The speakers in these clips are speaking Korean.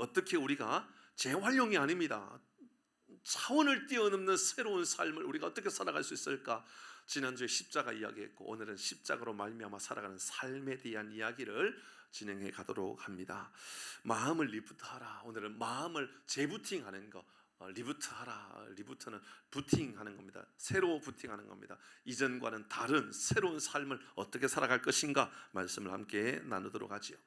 어떻게 우리가 재활용이 아닙니다. 차원을 뛰어넘는 새로운 삶을 우리가 어떻게 살아갈 수 있을까? 지난주에 십자가 이야기했고 오늘은 십자가로 말미암아 살아가는 삶에 대한 이야기를 진행해 가도록 합니다. 마음을 리부트하라. 오늘은 마음을 재부팅하는 거. 리부트하라. 리부트는 부팅하는 겁니다. 새로 부팅하는 겁니다. 이전과는 다른 새로운 삶을 어떻게 살아갈 것인가 말씀을 함께 나누도록 하지요.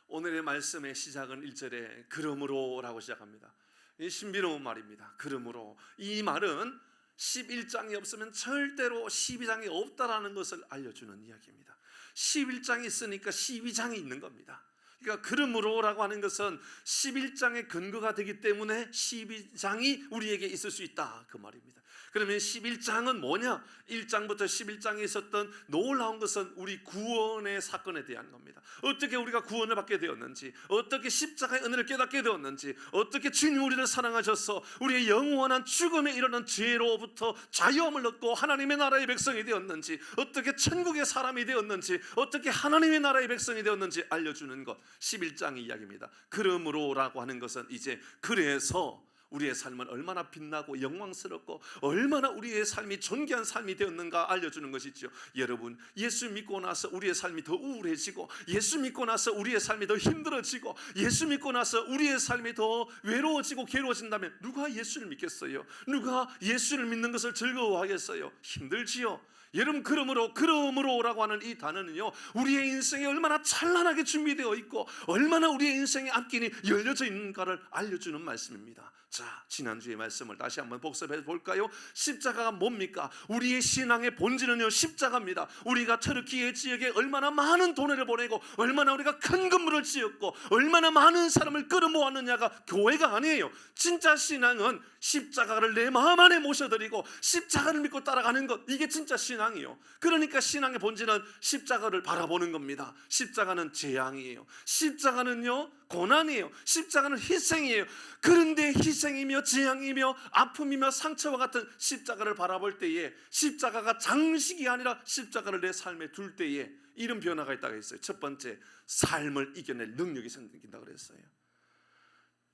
오늘의 말씀의 시작은 1절에 그러므로라고 시작합니다. 이 신비로운 말입니다. 그러므로 이 말은 11장이 없으면 절대로 12장이 없다라는 것을 알려주는 이야기입니다. 11장이 있으니까 12장이 있는 겁니다. 그러니까 그러므로라고 하는 것은 11장의 근거가 되기 때문에 12장이 우리에게 있을 수 있다 그 말입니다. 그러면 11장은 뭐냐? 1장부터 11장에 있었던 놀라운 것은 우리 구원의 사건에 대한 겁니다. 어떻게 우리가 구원을 받게 되었는지, 어떻게 십자가의 은혜를 깨닫게 되었는지, 어떻게 주님 우리를 사랑하셔서 우리의 영원한 죽음에 이르는 죄로부터 자유함을 얻고 하나님의 나라의 백성이 되었는지, 어떻게 천국의 사람이 되었는지, 어떻게 하나님의 나라의 백성이 되었는지 알려주는 것, 11장의 이야기입니다. 그러므로라고 하는 것은 이제 그래서 우리의 삶은 얼마나 빛나고 영광스럽고 얼마나 우리의 삶이 존귀한 삶이 되었는가 알려주는 것이죠. 여러분, 예수 믿고 나서 우리의 삶이 더 우울해지고, 예수 믿고 나서 우리의 삶이 더 힘들어지고, 예수 믿고 나서 우리의 삶이 더 외로워지고 괴로워진다면 누가 예수를 믿겠어요? 누가 예수를 믿는 것을 즐거워하겠어요? 힘들지요. 여러분, 그러므로라고 하는 이 단어는요, 우리의 인생이 얼마나 찬란하게 준비되어 있고 얼마나 우리의 인생의 앞길이 열려져 있는가를 알려주는 말씀입니다. 자, 지난주의 말씀을 다시 한번 복습해 볼까요? 십자가가 뭡니까? 우리의 신앙의 본질은요, 십자가입니다. 우리가 터르키예 지역에 얼마나 많은 돈을 보내고 얼마나 우리가 큰 건물을 지었고 얼마나 많은 사람을 끌어모았느냐가 교회가 아니에요. 진짜 신앙은 십자가를 내 마음 안에 모셔드리고 십자가를 믿고 따라가는 것, 이게 진짜 신앙이에요. 그러니까 신앙의 본질은 십자가를 바라보는 겁니다. 십자가는 재앙이에요. 십자가는요, 고난이에요. 십자가는 희생이에요. 그런데 희생이며 재앙이며 아픔이며 상처와 같은 십자가를 바라볼 때에, 십자가가 장식이 아니라 십자가를 내 삶에 둘 때에 이런 변화가 있다고 했어요. 첫 번째, 삶을 이겨낼 능력이 생긴다고 그랬어요.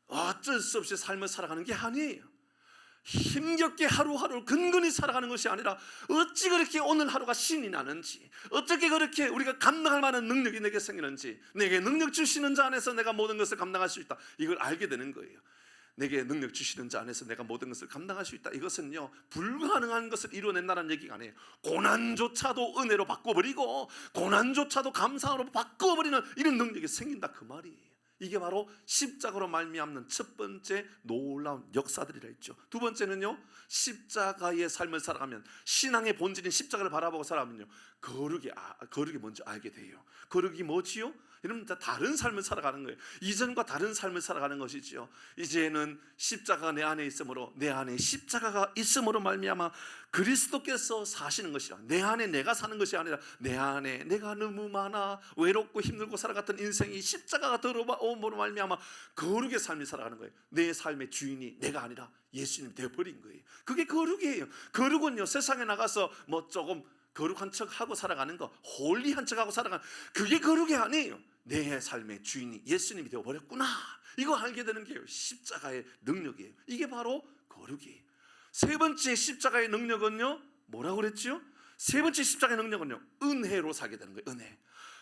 어쩔 수 없이 삶을 살아가는 게 아니에요. 힘겹게 하루하루 근근히 살아가는 것이 아니라 어찌 그렇게 오늘 하루가 신이 나는지, 어떻게 그렇게 우리가 감당할 만한 능력이 내게 생기는지, 내게 능력 주시는 자 안에서 내가 모든 것을 감당할 수 있다, 이걸 알게 되는 거예요. 내게 능력 주시는 자 안에서 내가 모든 것을 감당할 수 있다. 이것은요, 불가능한 것을 이루어낸다는 얘기가 아니에요. 고난조차도 은혜로 바꿔버리고 고난조차도 감사로 바꿔버리는 이런 능력이 생긴다 그 말이에요. 이게 바로 십자가로 말미암는 첫 번째 놀라운 역사들이라 했죠. 두 번째는요, 십자가의 삶을 살아가면, 신앙의 본질인 십자가를 바라보고 살아가면요, 거룩이 뭔지 알게 돼요. 거룩이 뭐지요? 여러분, 다른 삶을 살아가는 거예요. 이전과 다른 삶을 살아가는 것이지요. 이제는 십자가가 내 안에 있으므로, 내 안에 십자가가 있으므로 말미암아 그리스도께서 사시는 것이라. 내 안에 내가 사는 것이 아니라 내 안에 내가 너무 많아 외롭고 힘들고 살아갔던 인생이 십자가가 들어옴으로 말미암아 거룩의 삶을 살아가는 거예요. 내 삶의 주인이 내가 아니라 예수님이 되어버린 거예요. 그게 거룩이에요. 거룩은요, 세상에 나가서 뭐 조금 거룩한 척하고 살아가는 거, 홀리한 척하고 살아가는, 그게 거룩이 아니에요. 내 삶의 주인이 예수님이 되어버렸구나, 이거 알게 되는 게 십자가의 능력이에요. 이게 바로 거룩이에요. 세 번째 십자가의 능력은요, 뭐라고 그랬죠? 세 번째 십자가의 능력은요, 은혜로 살게 되는 거예요. 은혜.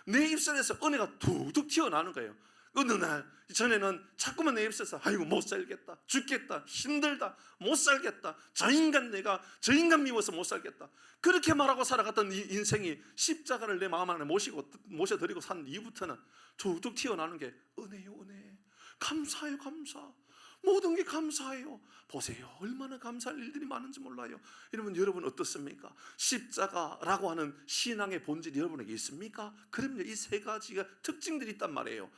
내 입술에서 은혜가 툭툭 튀어나오는 거예요. 어느 날 전에는 자꾸만 내 입술에서 아이고 못 살겠다, 죽겠다, 힘들다, 못 살겠다, 저 인간 미워서 못 살겠다, 그렇게 말하고 살아갔던 이 인생이 십자가를 내 마음 안에 모셔드리고 산 이후부터는 툭툭 튀어나오는 게 은혜요, 은혜. 감사해요, 감사. 모든 게 감사해요. 보세요, 얼마나 감사할 일들이 많은지 몰라요. 여러분 어떻습니까? 십자가라고 하는 신앙의 본질이 여러분에게 있습니까? 그럼요, 이 세 가지가 특징들이 있단 말이에요.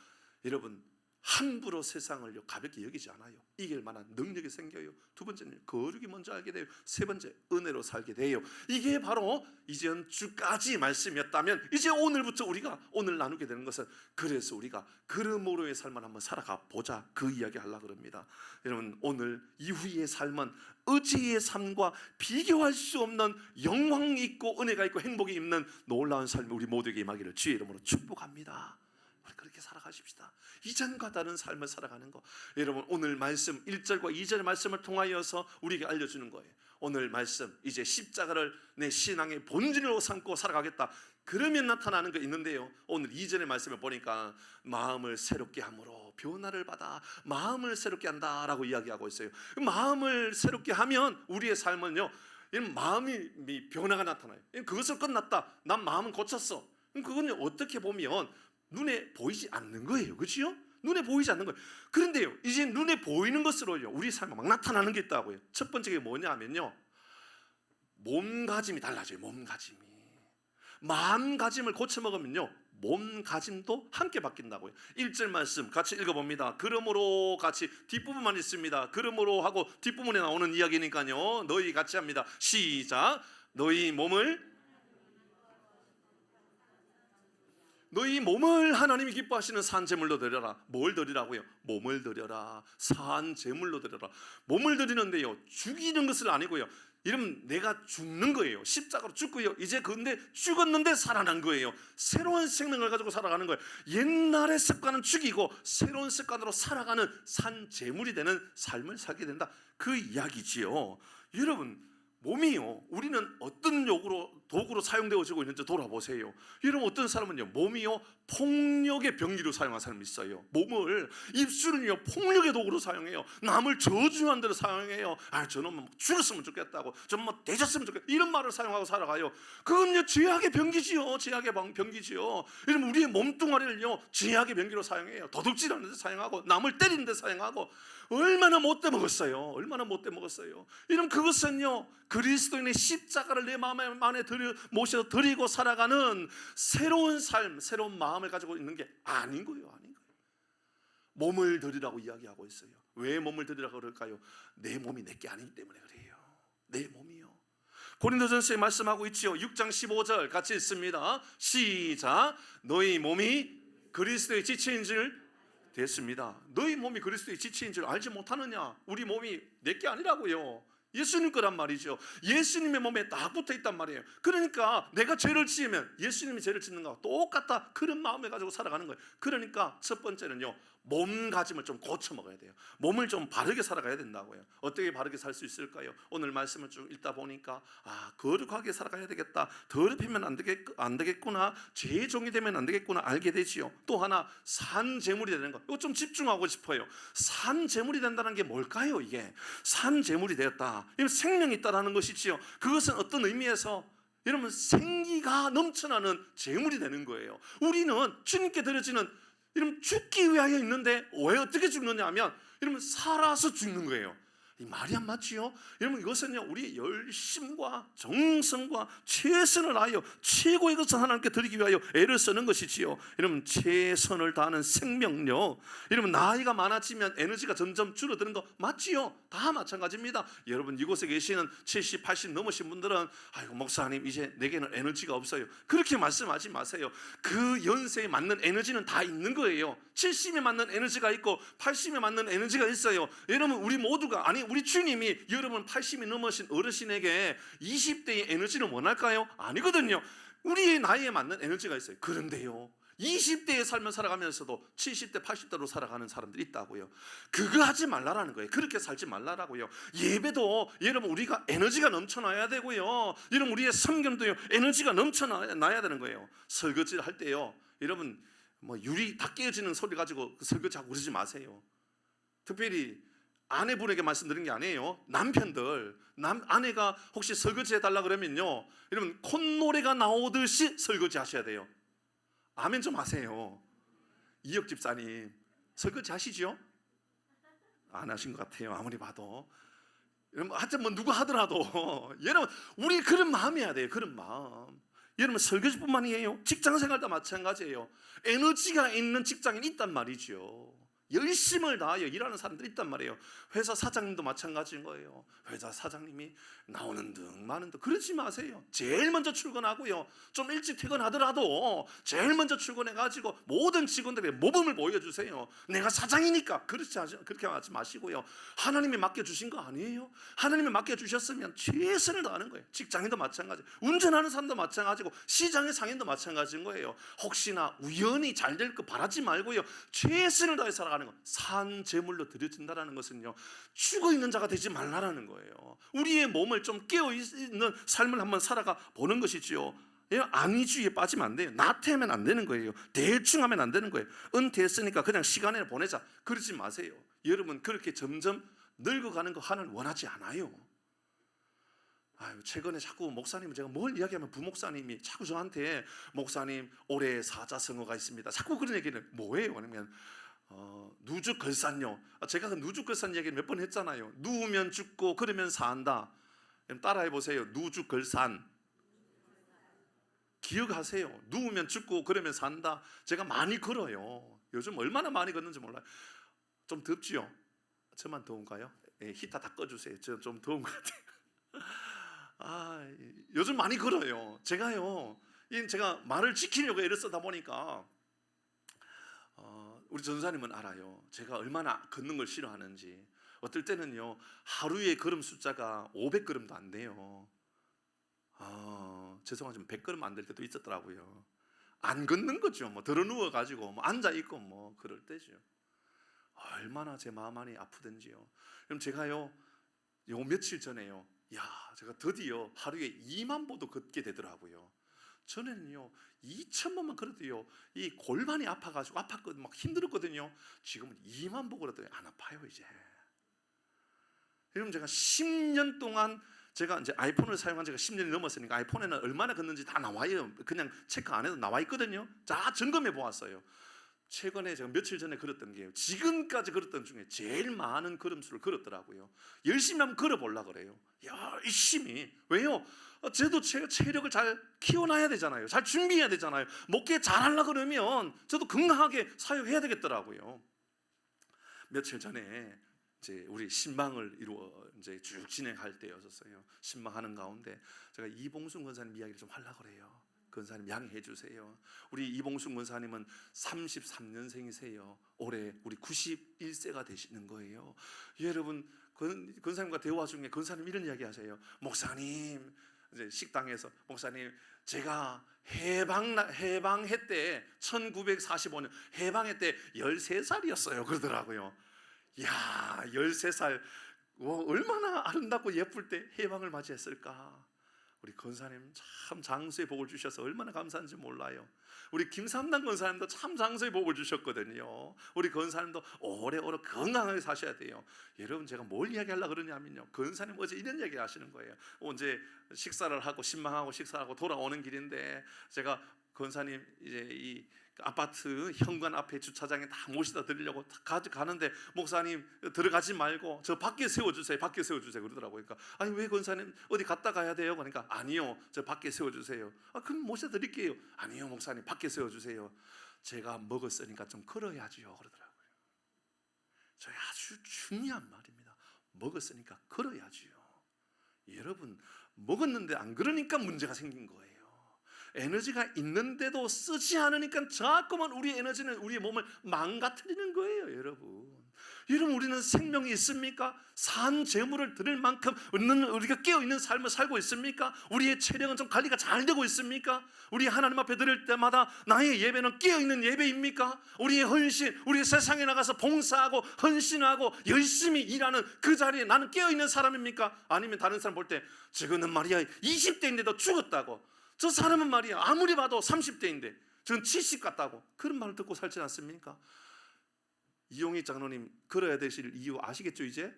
여러분, 함부로 세상을 가볍게 여기지 않아요. 이길 만한 능력이 생겨요. 두 번째는 거룩이 먼저 알게 돼요. 세 번째, 은혜로 살게 돼요. 이게 바로 이전 주까지 말씀이었다면, 이제 오늘부터 우리가 오늘 나누게 되는 것은, 그래서 우리가 그러므로의 삶을 한번 살아가 보자, 그 이야기 하려고 합니다. 여러분, 오늘 이후의 삶은 어제의 삶과 비교할 수 없는 영광이 있고 은혜가 있고 행복이 있는 놀라운 삶이 우리 모두에게 임하기를 주의 이름으로 축복합니다. 그렇게 살아가십시다. 이전과 다른 삶을 살아가는 거. 여러분 오늘 말씀 1절과 2절의 말씀을 통하여서 우리에게 알려주는 거예요. 오늘 말씀 이제 십자가를 내 신앙의 본질로 삼고 살아가겠다. 그러면 나타나는 거 있는데요. 오늘 2절의 말씀을 보니까 마음을 새롭게 함으로 변화를 받아 마음을 새롭게 한다라고 이야기하고 있어요. 마음을 새롭게 하면 우리의 삶은요, 이런 마음이 변화가 나타나요. 그것을 끝났다. 난 마음은 고쳤어. 그건 어떻게 보면 눈에 보이지 않는 거예요. 그렇죠? 눈에 보이지 않는 거예요. 그런데요, 이제 눈에 보이는 것으로요, 우리 삶에 막 나타나는 게 있다고요. 첫 번째 게 뭐냐면요, 몸가짐이 달라져요. 몸가짐이. 마음가짐을 고쳐 먹으면요, 몸가짐도 함께 바뀐다고요. 1절 말씀 같이 읽어봅니다. 그러므로 같이 뒷부분만 있습니다. 그러므로 하고 뒷부분에 나오는 이야기니까요, 너희 같이 합니다. 시작. 너희 몸을 하나님이 기뻐하시는 산 제물로 드려라. 뭘 드리라고요? 몸을 드려라. 산 제물로 드려라. 몸을 드리는데요, 죽이는 것은 아니고요, 이러면 내가 죽는 거예요. 십자가로 죽고요, 이제 근데 죽었는데 살아난 거예요. 새로운 생명을 가지고 살아가는 거예요. 옛날의 습관은 죽이고 새로운 습관으로 살아가는 산 제물이 되는 삶을 살게 된다, 그 이야기지요. 여러분, 몸이요, 우리는 어떤 도구로 사용되어지고 있는지 돌아보세요. 여러분, 어떤 사람은요, 몸이요, 폭력의 병기로 사용한 사람이 있어요. 몸을, 입술은요, 폭력의 도구로 사용해요. 남을 저주한 대로 사용해요. 저놈은 죽었으면 좋겠다고, 저놈 뭐 되셨으면 좋겠다, 이런 말을 사용하고 살아가요. 그건요, 죄악의 병기지요. 죄악의 병기지요. 여러분, 우리의 몸뚱아리를요, 죄악의 병기로 사용해요. 도둑질하는 데 사용하고, 남을 때리는 데 사용하고. 얼마나 못돼 먹었어요. 얼마나 못돼 먹었어요. 이런 그것은요, 그리스도인의 십자가를 내 마음 안에 모셔 드리고 살아가는 새로운 삶, 새로운 마음을 가지고 있는 게 아닌 거예요. 아닌 거예요. 몸을 드리라고 이야기하고 있어요. 왜 몸을 드리라고 그럴까요? 내 몸이 내게 아니기 때문에 그래요. 내 몸이요. 고린도전서에 말씀하고 있지요. 6장 15절 같이 읽습니다. 시작. 너희 몸이 그리스도의 지체인 줄 됐습니다. 너희 몸이 그리스도의 지체인 줄 알지 못하느냐? 우리 몸이 내게 아니라고요. 예수님 거란 말이죠. 예수님의 몸에 딱 붙어 있단 말이에요. 그러니까 내가 죄를 지으면 예수님이 죄를 짓는 거와 똑같다, 그런 마음을 가지고 살아가는 거예요. 그러니까 첫 번째는요, 몸가짐을 좀 고쳐 먹어야 돼요. 몸을 좀 바르게 살아가야 된다고요. 어떻게 바르게 살 수 있을까요? 오늘 말씀을 쭉 읽다 보니까 거룩하게 살아가야 되겠다, 더럽히면 안 되겠구나, 죄의 종이 되면 안 되겠구나 알게 되지요. 또 하나, 산 제물이 되는 거, 이거 좀 집중하고 싶어요. 산 제물이 된다는 게 뭘까요? 이게 산 제물이 되었다, 이건 생명이 있다라는 것이지요. 그것은 어떤 의미에서 여러분 생기가 넘쳐나는 제물이 되는 거예요. 우리는 주님께 드려지는, 이러면 죽기 위하여 있는데 왜 어떻게 죽느냐 하면 이러면 살아서 죽는 거예요. 이 말이 안 맞지요? 여러분, 이것은요, 우리의 열심과 정성과 최선을 다하여 최고의 것을 하나님께 드리기 위하여 애를 쓰는 것이지요. 여러분, 최선을 다하는 생명력. 여러분, 나이가 많아지면 에너지가 점점 줄어드는 거 맞지요? 다 마찬가지입니다. 여러분, 이곳에 계시는 70, 80 넘으신 분들은 아이고 목사님, 이제 내게는 에너지가 없어요, 그렇게 말씀하지 마세요. 그 연세에 맞는 에너지는 다 있는 거예요. 70에 맞는 에너지가 있고 80에 맞는 에너지가 있어요. 여러분, 우리 모두가, 아니 우리 주님이 여러분 80이 넘으신 어르신에게 20대의 에너지를 원할까요? 아니거든요. 우리의 나이에 맞는 에너지가 있어요. 그런데요, 20대의 삶을 살아가면서도 70대, 80대로 살아가는 사람들이 있다고요. 그거 하지 말라라는 거예요. 그렇게 살지 말라라고요. 예배도 여러분 우리가 에너지가 넘쳐나야 되고요. 여러분 우리의 성경도요, 에너지가 넘쳐나야 되는 거예요. 설거지를 할 때요, 여러분 유리 다 깨어지는 소리 가지고 설거지하고 그러지 마세요. 특별히 아내분에게 말씀드린 게 아니에요. 남편들, 아내가 혹시 설거지 해달라 그러면요, 여러분 콧노래가 나오듯이 설거지 하셔야 돼요. 아멘 좀 하세요. 이혁 집사님 설거지 하시죠? 안 하신 것 같아요, 아무리 봐도. 여러분, 하여튼 누가 하더라도 여러분 우리 그런 마음이어야 돼요. 그런 마음. 여러분, 설거지뿐만이에요. 직장생활도 마찬가지예요. 에너지가 있는 직장인이 있단 말이죠. 열심을 다하여 일하는 사람들이 있단 말이에요. 회사 사장님도 마찬가지인 거예요. 회사 사장님이 나오는 등 마는 등 그러지 마세요. 제일 먼저 출근하고요, 좀 일찍 퇴근하더라도 제일 먼저 출근해가지고 모든 직원들에게 모범을 보여주세요. 내가 사장이니까 그렇게 하지 마시고요. 하나님이 맡겨주신 거 아니에요? 하나님이 맡겨주셨으면 최선을 다하는 거예요. 직장인도 마찬가지, 운전하는 사람도 마찬가지고, 시장의 상인도 마찬가지인 거예요. 혹시나 우연히 잘 될 거 바라지 말고요, 최선을 다해 살아가는 거. 산 제물로 드려진다는 것은요, 죽어있는 자가 되지 말라는 거예요. 우리의 몸을 좀 깨어있는 삶을 한번 살아가 보는 것이지요. 안위주의에 빠지면 안 돼요. 나태하면 안 되는 거예요. 대충 하면 안 되는 거예요. 은퇴했으니까 그냥 시간을 보내자, 그러지 마세요. 여러분, 그렇게 점점 늙어가는 거 하나님 원하지 않아요. 최근에 자꾸 목사님, 제가 뭘 이야기하면 부목사님이 자꾸 저한테 목사님 올해 사자성어가 있습니다, 자꾸 그런 얘기는 뭐예요? 아니면 누죽걸산요. 제가 그 누죽걸산 얘기를 몇 번 했잖아요. 누우면 죽고 그러면 산다. 따라해 보세요. 누죽걸산. 기억하세요. 누우면 죽고 그러면 산다. 제가 많이 걸어요. 요즘 얼마나 많이 걷는지 몰라요. 좀 덥지요? 저만 더운가요? 히터 다 꺼주세요. 저 좀 더운 것 같아요. 요즘 많이 걸어요. 제가요, 제가 말을 지키려고 애를 쓰다 보니까 우리 전사님은 알아요. 제가 얼마나 걷는 걸 싫어하는지. 어떨 때는요, 하루에 걸음 숫자가 500걸음도 안 돼요. 죄송하지만 100걸음 안 될 때도 있었더라고요. 안 걷는 거죠. 뭐 들어 누워 가지고 뭐 앉아 있고 뭐 그럴 때죠. 얼마나 제 마음 안이 아프든지요. 그럼 제가요, 요 며칠 전에요, 제가 드디어 하루에 2만 보도 걷게 되더라고요. 전에는요 2,000번만 걸어도요 이 골반이 아파가지고 아팠거든요. 막 힘들었거든요. 지금은 2만 보 걸어도 안 아파요 이제. 여러분, 제가 10년 동안 제가 이제 아이폰을 사용한 지가 10년이 넘었으니까 아이폰에는 얼마나 걷는지 다 나와요. 그냥 체크 안 해도 나와 있거든요. 다 점검해 보았어요. 최근에 제가 며칠 전에 걸었던 게 지금까지 걸었던 중에 제일 많은 걸음수를 걸었더라고요. 열심히 한번 걸어보려고 그래요. 열심히. 왜요? 저도 체력을 잘 키워놔야 되잖아요. 잘 준비해야 되잖아요. 목회 잘 하려고 그러면 저도 건강하게 사역해야 되겠더라고요. 며칠 전에 이제 우리 신방을 이루어 이제 쭉 진행할 때였었어요. 신방하는 가운데 제가 이봉순 권사님 이야기를 좀 하려고 그래요. 권사님 양해해 주세요. 우리 이봉순 권사님은 33년생이세요. 올해 우리 91세가 되시는 거예요. 여러분, 권사님과 대화 중에 권사님 이런 이야기 하세요. 목사님, 이제 식당에서, 목사님, 제가 해방해 때 1945년 해방해 때 13살이었어요 그러더라고요. 13살, 얼마나 아름답고 예쁠 때 해방을 맞이했을까. 우리 권사님 참 장수의 복을 주셔서 얼마나 감사한지 몰라요. 우리 김삼남 권사님도 참 장수의 복을 주셨거든요. 우리 권사님도 오래오래 건강하게 사셔야 돼요. 여러분, 제가 뭘 이야기하려고 그러냐면요, 권사님 어제 이런 이야기 하시는 거예요. 언제 식사를 하고 신방하고 식사하고 돌아오는 길인데 제가 권사님 이제 이 아파트 현관 앞에 주차장에 다 모시다 드리려고 가는데 목사님 들어가지 말고 저 밖에 세워주세요. 밖에 세워주세요 그러더라고요. 그러니까 아니 왜 권사님 어디 갔다 가야 돼요? 그러니까 아니요, 저 밖에 세워주세요. 그럼 모셔 드릴게요. 아니요 목사님, 밖에 세워주세요. 제가 먹었으니까 좀 걸어야지요 그러더라고요. 저희 아주 중요한 말입니다. 먹었으니까 걸어야지요. 여러분, 먹었는데 안 걸으니까 문제가 생긴 거예요. 에너지가 있는데도 쓰지 않으니까 자꾸만 우리의 에너지는 우리의 몸을 망가뜨리는 거예요. 여러분, 우리는 생명이 있습니까? 산 재물을 드릴 만큼 우리가 깨어있는 삶을 살고 있습니까? 우리의 체력은 좀 관리가 잘 되고 있습니까? 우리 하나님 앞에 드릴 때마다 나의 예배는 깨어있는 예배입니까? 우리의 헌신, 우리 세상에 나가서 봉사하고 헌신하고 열심히 일하는 그 자리에 나는 깨어있는 사람입니까? 아니면 다른 사람 볼 때 저거는 말이야 20대인데도 죽었다고, 저 사람은 말이야 아무리 봐도 30대인데 저는 70 같다고, 그런 말을 듣고 살지 않습니까? 이용익 장로님 걸어야 되실 이유 아시겠죠? 이제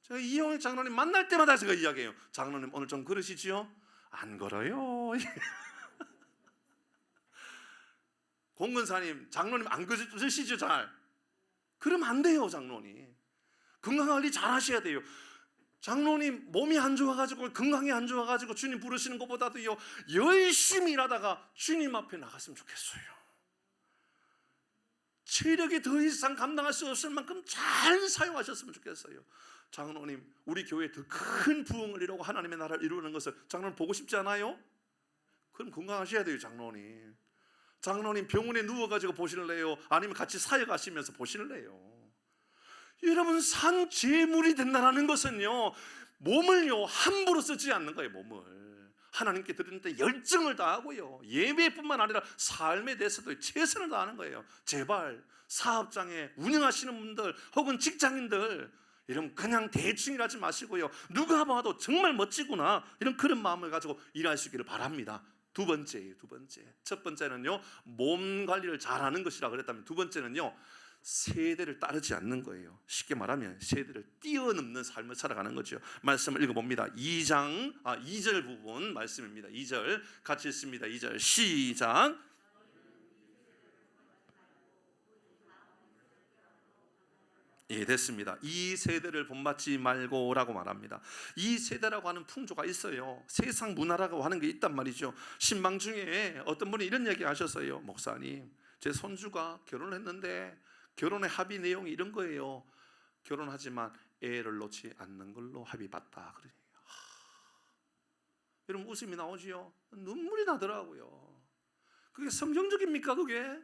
제가 이용익 장로님 만날 때마다 제가 이야기해요. 장로님 오늘 좀 걸으시지요? 안 걸어요. 공근사님, 장로님 안 걸으시죠? 잘. 그러면 안 돼요. 장로님 건강관리 잘 하셔야 돼요. 장로님 몸이 안 좋아가지고 건강이 안 좋아가지고 주님 부르시는 것보다도요 열심히 일하다가 주님 앞에 나갔으면 좋겠어요. 체력이 더 이상 감당할 수 없을 만큼 잘 사용하셨으면 좋겠어요. 장로님, 우리 교회에 더 큰 부흥을 이루고 하나님의 나라를 이루는 것을 장로님 보고 싶지 않아요? 그럼 건강하셔야 돼요. 장로님 병원에 누워가지고 보실래요? 아니면 같이 사역하시면서 보실래요? 여러분, 산 제물이 된다는 것은요, 몸을요 함부로 쓰지 않는 거예요. 몸을 하나님께 드리는 데 열정을 다하고요, 예배뿐만 아니라 삶에 대해서도 최선을 다하는 거예요. 제발 사업장에 운영하시는 분들 혹은 직장인들, 이런 그냥 대충 일하지 마시고요, 누가 봐도 정말 멋지구나, 이런 그런 마음을 가지고 일하시기를 바랍니다. 두 번째. 첫 번째는요, 몸 관리를 잘하는 것이라 그랬다면, 두 번째는요, 세대를 따르지 않는 거예요. 쉽게 말하면 세대를 뛰어넘는 삶을 살아가는 거죠. 말씀을 읽어봅니다. 2절 부분 말씀입니다. 2절 같이 읽습니다. 2절 시작. 예, 됐습니다. 이 세대를 본받지 말고라고 말합니다. 이 세대라고 하는 풍조가 있어요. 세상 문화라고 하는 게 있단 말이죠. 신방 중에 어떤 분이 이런 얘기 하셨어요. 목사님, 제 손주가 결혼을 했는데 결혼의 합의 내용이 이런 거예요. 결혼하지만 애를 놓지 않는 걸로 합의봤다. 그러니 여러분, 웃음이 나오지요. 눈물이 나더라고요. 그게 성경적입니까? 그게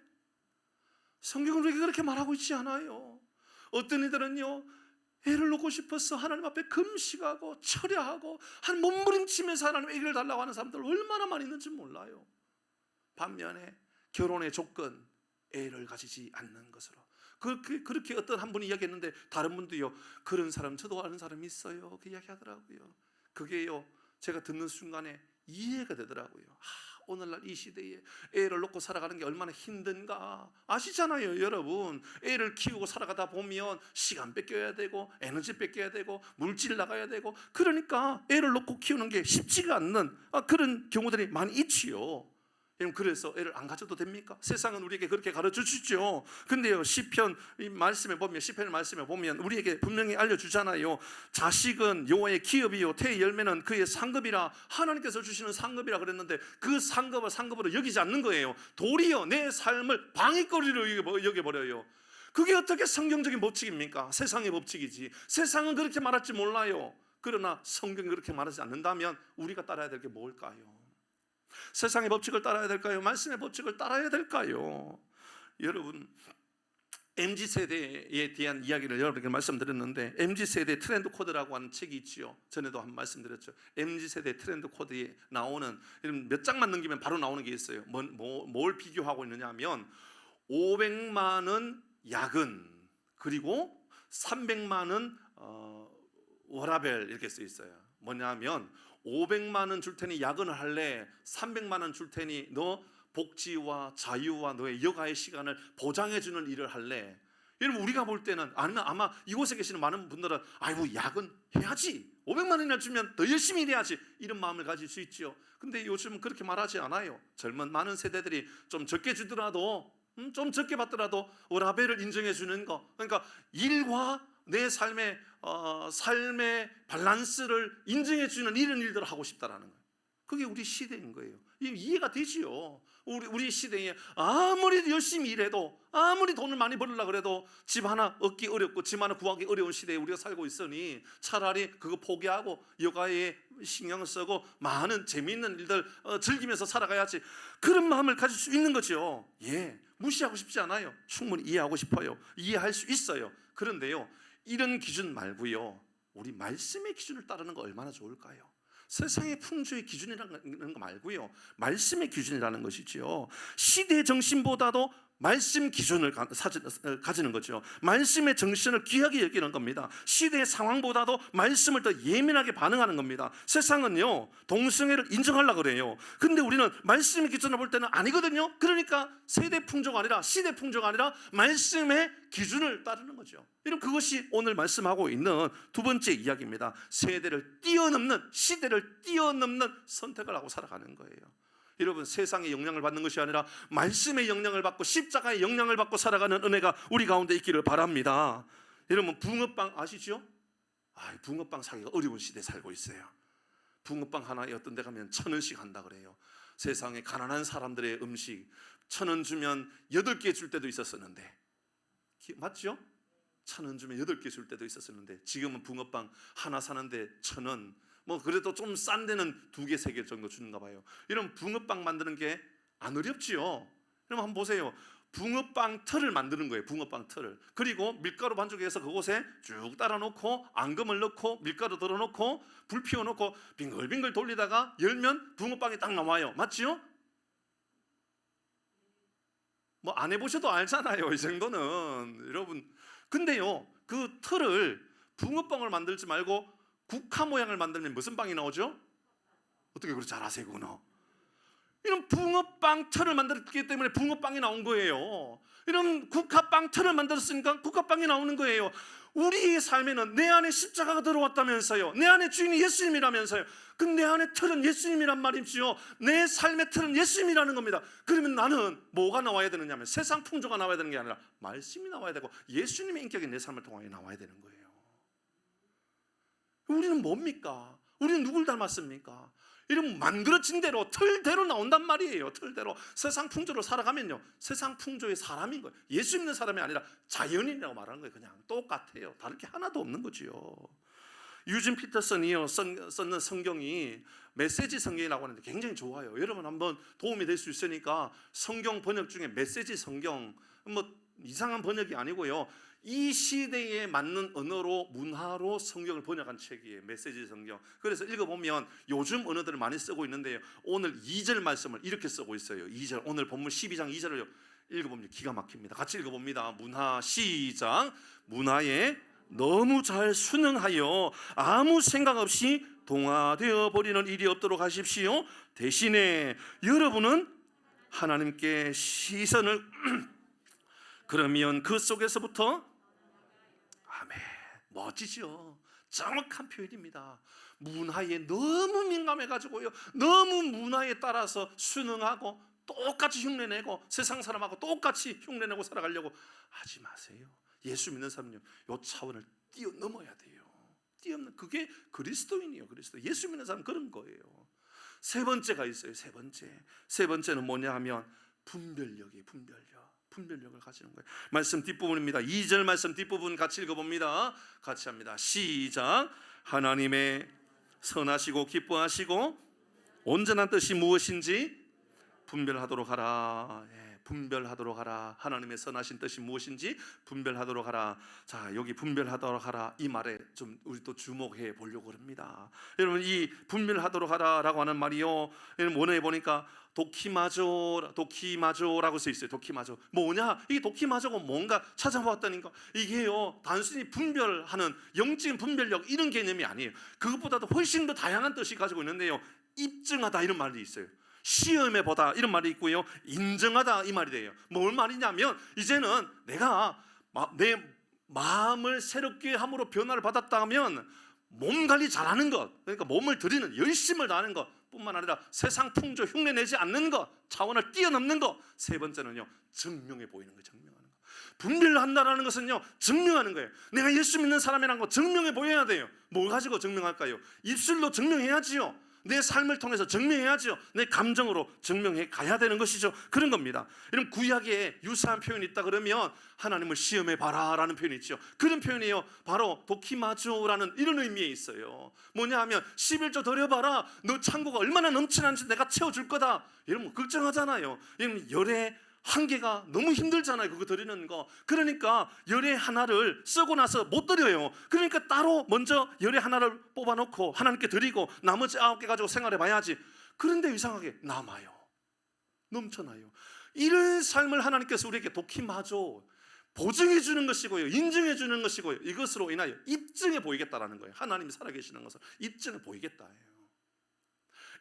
성경은 왜 그렇게 말하고 있지 않아요? 어떤 이들은요, 애를 놓고 싶어서 하나님 앞에 금식하고 철야하고 한 몸부림치면서 하나님 애를 달라고 하는 사람들 얼마나 많이 있는지 몰라요. 반면에 결혼의 조건, 애를 가지지 않는 것으로, 그렇게 어떤 한 분이 이야기했는데, 다른 분도요, 그런 사람 저도 아는 사람이 있어요, 그 이야기 하더라고요. 그게요, 제가 듣는 순간에 이해가 되더라고요. 오늘날 이 시대에 애를 놓고 살아가는 게 얼마나 힘든가 아시잖아요. 여러분, 애를 키우고 살아가다 보면 시간 뺏겨야 되고 에너지 뺏겨야 되고 물질 나가야 되고, 그러니까 애를 놓고 키우는 게 쉽지가 않는 그런 경우들이 많이 있지요. 그래서 애를 안 가져도 됩니까? 세상은 우리에게 그렇게 가르쳐주죠. 근데요, 시편의 말씀에 보면 우리에게 분명히 알려주잖아요. 자식은 여호와의 기업이요 태의 열매는 그의 상급이라, 하나님께서 주시는 상급이라 그랬는데, 그 상급을 상급으로 여기지 않는 거예요. 도리어 내 삶을 방해거리로 여겨버려요. 그게 어떻게 성경적인 법칙입니까? 세상의 법칙이지. 세상은 그렇게 말할지 몰라요. 그러나 성경이 그렇게 말하지 않는다면 우리가 따라야 될 게 뭘까요? 세상의 법칙을 따라야 될까요? 말씀의 법칙을 따라야 될까요? 여러분, MZ세대에 대한 이야기를 여러분에게 말씀드렸는데, MZ세대 트렌드 코드라고 하는 책이 있지요. 전에도 한번 말씀드렸죠. MZ세대 트렌드 코드에 나오는, 몇 장만 넘기면 바로 나오는 게 있어요. 뭘 비교하고 있느냐 하면 500만 원 야근, 그리고 300만 원 워라벨, 이렇게 써 있어요. 뭐냐면 500만 원 줄 테니 야근을 할래, 300만 원 줄 테니 너 복지와 자유와 너의 여가의 시간을 보장해주는 일을 할래. 여러분, 우리가 볼 때는, 아니면 아마 이곳에 계시는 많은 분들은 아이고 야근 해야지, 500만 원이나 주면 더 열심히 일해야지, 이런 마음을 가질 수 있죠. 근데 요즘은 그렇게 말하지 않아요. 젊은 많은 세대들이 좀 적게 주더라도, 좀 적게 받더라도 워라벨을 인정해 주는 거, 그러니까 일과 내 삶의 밸런스를 인정해 주는 이런 일들을 하고 싶다라는 거예요. 그게 우리 시대인 거예요. 이해가 되지요. 우리 시대에 아무리 열심히 일해도, 아무리 돈을 많이 벌으려고 그래도 집 하나 얻기 어렵고 집 하나 구하기 어려운 시대에 우리가 살고 있으니, 차라리 그거 포기하고 여가에 신경을 쓰고 많은 재미있는 일들 즐기면서 살아가야지, 그런 마음을 가질 수 있는 거죠. 예, 무시하고 싶지 않아요. 충분히 이해하고 싶어요. 이해할 수 있어요. 그런데요, 이런 기준 말고요, 우리 말씀의 기준을 따르는 거 얼마나 좋을까요? 세상의 풍조의 기준이라는 거 말고요, 말씀의 기준이라는 것이지요. 시대의 정신보다도 말씀 기준을 가지는 거죠. 말씀의 정신을 귀하게 여기는 겁니다. 시대의 상황보다도 말씀을 더 예민하게 반응하는 겁니다. 세상은요, 동성애를 인정하려고 그래요. 근데 우리는 말씀의 기준을 볼 때는 아니거든요. 그러니까 세대 풍조가 아니라, 시대 풍조가 아니라 말씀의 기준을 따르는 거죠. 여러분, 그것이 오늘 말씀하고 있는 두 번째 이야기입니다. 세대를 뛰어넘는, 시대를 뛰어넘는 선택을 하고 살아가는 거예요. 여러분, 세상의 영향을 받는 것이 아니라 말씀의 영향을 받고 십자가의 영향을 받고 살아가는 은혜가 우리 가운데 있기를 바랍니다. 여러분, 붕어빵 아시죠? 붕어빵 사기가 어려운 시대에 살고 있어요. 붕어빵 하나에 어떤 데 가면 1,000원씩 한다 그래요. 세상에 가난한 사람들의 음식 1,000원 주면 8개 줄 때도 있었었는데, 맞죠? 1,000원 주면 8개 줄 때도 있었었는데 지금은 붕어빵 하나 사는데 1,000원, 뭐 그래도 좀 싼 데는 2개, 3개 정도 주는가 봐요. 이런 붕어빵 만드는 게 안 어렵지요. 그럼 한번 보세요. 붕어빵 틀을 만드는 거예요. 붕어빵 틀을. 그리고 밀가루 반죽해서 그곳에 쭉 따라 놓고 앙금을 넣고 밀가루 덜어 놓고 불 피워 놓고 빙글빙글 돌리다가 열면 붕어빵이 딱 나와요. 맞지요? 뭐 안 해보셔도 알잖아요. 이 정도는 여러분. 근데요, 그 틀을 붕어빵을 만들지 말고 국화 모양을 만들면 무슨 빵이 나오죠? 어떻게 그렇게 잘 아세요, 그거는? 이런 붕어빵 틀을 만들었기 때문에 붕어빵이 나온 거예요. 이런 국화빵 틀을 만들었으니까 국화빵이 나오는 거예요. 우리의 삶에는 내 안에 십자가가 들어왔다면서요. 내 안에 주인이 예수님이라면서요. 근데 내 안에 틀은 예수님이란 말이지요. 내 삶의 틀은 예수님이라는 겁니다. 그러면 나는 뭐가 나와야 되느냐면 세상 풍조가 나와야 되는 게 아니라 말씀이 나와야 되고 예수님의 인격이 내 삶을 통하여 나와야 되는 거예요. 우리는 뭡니까? 우리는 누굴 닮았습니까? 이런 만들어진 대로 틀대로 나온단 말이에요. 틀대로 세상 풍조로 살아가면요, 세상 풍조의 사람인 거예요. 예수 믿는 사람이 아니라 자연인이라고 말하는 거예요. 그냥 똑같아요. 다를 게 하나도 없는 거지요. 유진 피터슨이요 썼는 성경이 메시지 성경이라고 하는데 굉장히 좋아요. 여러분 한번 도움이 될 수 있으니까 성경 번역 중에 메시지 성경, 뭐 이상한 번역이 아니고요, 이 시대에 맞는 언어로 문화로 성경을 번역한 책이에요. 메시지 성경. 그래서 읽어보면 요즘 언어들을 많이 쓰고 있는데요, 오늘 2절 말씀을 이렇게 쓰고 있어요. 2절, 오늘 본문 12장 2절을 읽어보면 기가 막힙니다. 같이 읽어봅니다. 문화 시작. 문화에 너무 잘 순응하여 아무 생각 없이 동화되어 버리는 일이 없도록 하십시오. 대신에 여러분은 하나님께 시선을 그러면 그 속에서부터, 아멘, 멋지죠. 정확한 표현입니다. 문화에 너무 민감해가지고요, 너무 문화에 따라서 순응하고 똑같이 흉내내고 세상 사람하고 똑같이 흉내내고 살아가려고 하지 마세요. 예수 믿는 사람은요, 요 차원을 뛰어넘어야 돼요. 뛰어넘는, 그게 그리스도인이에요. 그리스도. 예수 믿는 사람은 그런 거예요. 세 번째가 있어요. 세 번째는 뭐냐 하면 분별력이에요. 분별력을 가지는 거예요. 말씀 뒷부분입니다. 2절 말씀 뒷부분 같이 읽어봅니다. 같이 합니다. 시작. 하나님의 선하시고 기뻐하시고 온전한 뜻이 무엇인지 분별하도록 하라. 분별하도록 하라. 하나님의 선하신 뜻이 무엇인지 분별하도록 하라. 자, 여기 분별하도록 하라, 이 말에 좀 우리 또 주목해 보려고 합니다. 여러분, 이 분별하도록 하라라고 하는 말이요, 여러분 원어에 보니까 도키마조라고 써 있어요. 도키마조 뭐냐? 이 도키마조가 뭔가 찾아봤다니까 이게요, 단순히 분별하는 영적인 분별력 이런 개념이 아니에요. 그것보다도 훨씬 더 다양한 뜻이 가지고 있는데요, 입증하다 이런 말이 있어요. 시험해 보다 이런 말이 있고요, 인정하다 이 말이 돼요. 뭘 말이냐면 이제는 내가 내 마음을 새롭게 함으로 변화를 받았다면 몸 관리 잘하는 것, 그러니까 몸을 들이는 열심을 다하는 것 뿐만 아니라 세상 풍조 흉내내지 않는 것, 차원을 뛰어넘는 것. 세 번째는요, 증명해 보이는 거예요. 증명하는 거. 분별한다라는 것은요, 증명하는 거예요. 내가 예수 믿는 사람이라는 거 증명해 보여야 돼요. 뭘 가지고 증명할까요? 입술로 증명해야지요. 내 삶을 통해서 증명해야죠. 내 감정으로 증명해 가야 되는 것이죠. 그런 겁니다. 이런 구약에 유사한 표현이 있다 그러면 하나님을 시험해 봐라 라는 표현이 있죠. 그런 표현이에요. 바로 도키마조라는 이런 의미에 있어요. 뭐냐 하면 11조 드려봐라, 너 창고가 얼마나 넘치는지 내가 채워줄 거다. 이러면 걱정하잖아요. 이러면 열에 한 개가 너무 힘들잖아요. 그거 드리는 거. 그러니까 열의 하나를 쓰고 나서 못 드려요. 그러니까 따로 먼저 열의 하나를 뽑아놓고 하나님께 드리고 나머지 9개 가지고 생활해 봐야지. 그런데 이상하게 남아요. 넘쳐나요. 이런 삶을 하나님께서 우리에게 도키마조, 보증해 주는 것이고요, 인정해 주는 것이고요, 이것으로 인하여 입증해 보이겠다라는 거예요. 하나님이 살아계시는 것을 입증해 보이겠다예요.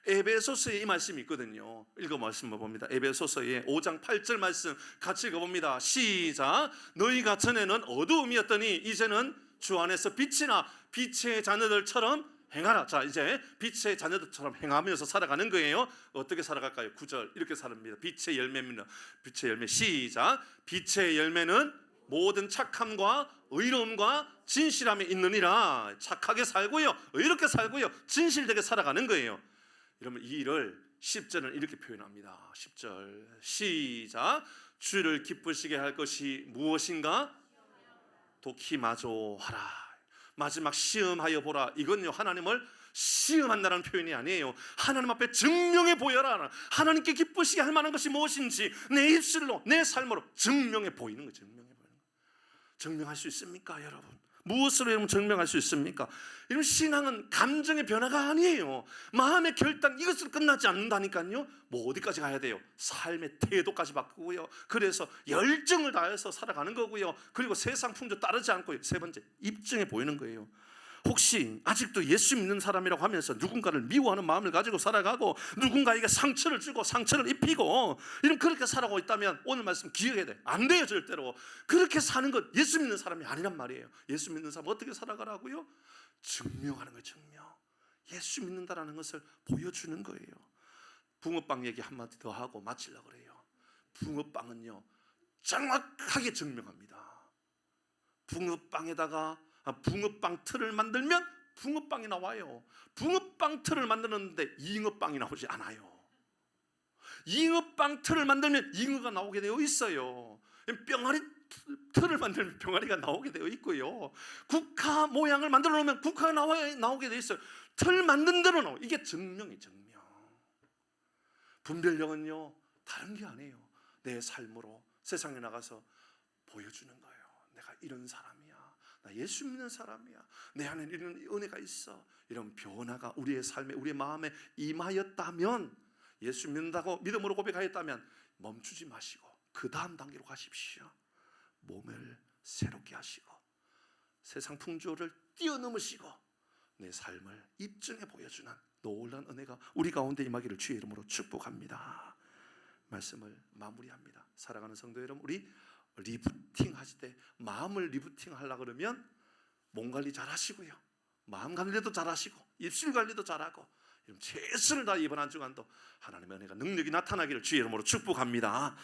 에베소서에 이 말씀이 있거든요. 읽어 말씀 봅니다. 에베소서의 5장 8절 말씀 같이 읽어봅니다. 시작. 너희가 전에는 어두움이었더니 이제는 주 안에서 빛이나 빛의 자녀들처럼 행하라. 자, 이제 빛의 자녀들처럼 행하면서 살아가는 거예요. 어떻게 살아갈까요? 9절 이렇게 살합니다. 빛의 열매입니다. 빛의 열매. 시작. 빛의 열매는 모든 착함과 의로움과 진실함이 있느니라. 착하게 살고요, 의롭게 살고요, 진실되게 살아가는 거예요. 여러분, 이 일을 10절은 이렇게 표현합니다. 10절 시작. 주를 기쁘시게 할 것이 무엇인가? 도키마조하라. 마지막 시험하여 보라. 이건요 하나님을 시험한다는 표현이 아니에요. 하나님 앞에 증명해 보여라. 하나님께 기쁘시게 할 만한 것이 무엇인지 내 입술로 내 삶으로 증명해 보이는 거. 증명할 수 있습니까 여러분? 무엇으로 여러분 증명할 수 있습니까? 이런 신앙은 감정의 변화가 아니에요. 마음의 결단 이것으로 끝나지 않는다니까요. 뭐 어디까지 가야 돼요? 삶의 태도까지 바꾸고요. 그래서 열정을 다해서 살아가는 거고요. 그리고 세상 풍조 따르지 않고요. 세 번째, 입증해 보이는 거예요. 혹시 아직도 예수 믿는 사람이라고 하면서 누군가를 미워하는 마음을 가지고 살아가고 누군가에게 상처를 주고 상처를 입히고 이런 그렇게 살아가고 있다면 오늘 말씀 기억해야 돼. 안 돼요 절대로. 그렇게 사는 것 예수 믿는 사람이 아니란 말이에요. 예수 믿는 사람 어떻게 살아가라고요? 증명하는 거예요. 증명. 예수 믿는다라는 것을 보여주는 거예요. 붕어빵 얘기 한마디 더 하고 마치려고 그래요. 붕어빵은요 정확하게 증명합니다. 붕어빵에다가 붕어빵 틀을 만들면 붕어빵이 나와요. 붕어빵 틀을 만드는데 잉어빵이 나오지 않아요. 잉어빵 틀을 만들면 잉어가 나오게 되어 있어요. 병아리 틀을 만들면 병아리가 나오게 되어 있고요. 국화 모양을 만들어 놓으면 국화가 나오게 되어 있어요. 틀 만든 대로 나와요. 이게 증명이에요. 증명. 분별력은요 다른 게 아니에요. 내 삶으로 세상에 나가서 보여주는 거예요. 내가 이런 사람이야. 나 예수 믿는 사람이야. 내 안에 이런 은혜가 있어. 이런 변화가 우리의 삶에 우리의 마음에 임하였다면, 예수 믿는다고 믿음으로 고백하였다면 멈추지 마시고 그 다음 단계로 가십시오. 몸을 새롭게 하시고 세상 풍조를 뛰어넘으시고 내 삶을 입증해 보여주는 놀라운 은혜가 우리 가운데 임하기를 주의 이름으로 축복합니다. 말씀을 마무리합니다. 사랑하는 성도 여러분, 우리 리부팅 하실 때 마음을 리부팅 하려고 그러면 몸 관리 잘 하시고요, 마음 관리도 잘 하시고 입술 관리도 잘하고 최선을 다해 이번 한 주간도 하나님의 은혜가 능력이 나타나기를 주의 이름으로 축복합니다.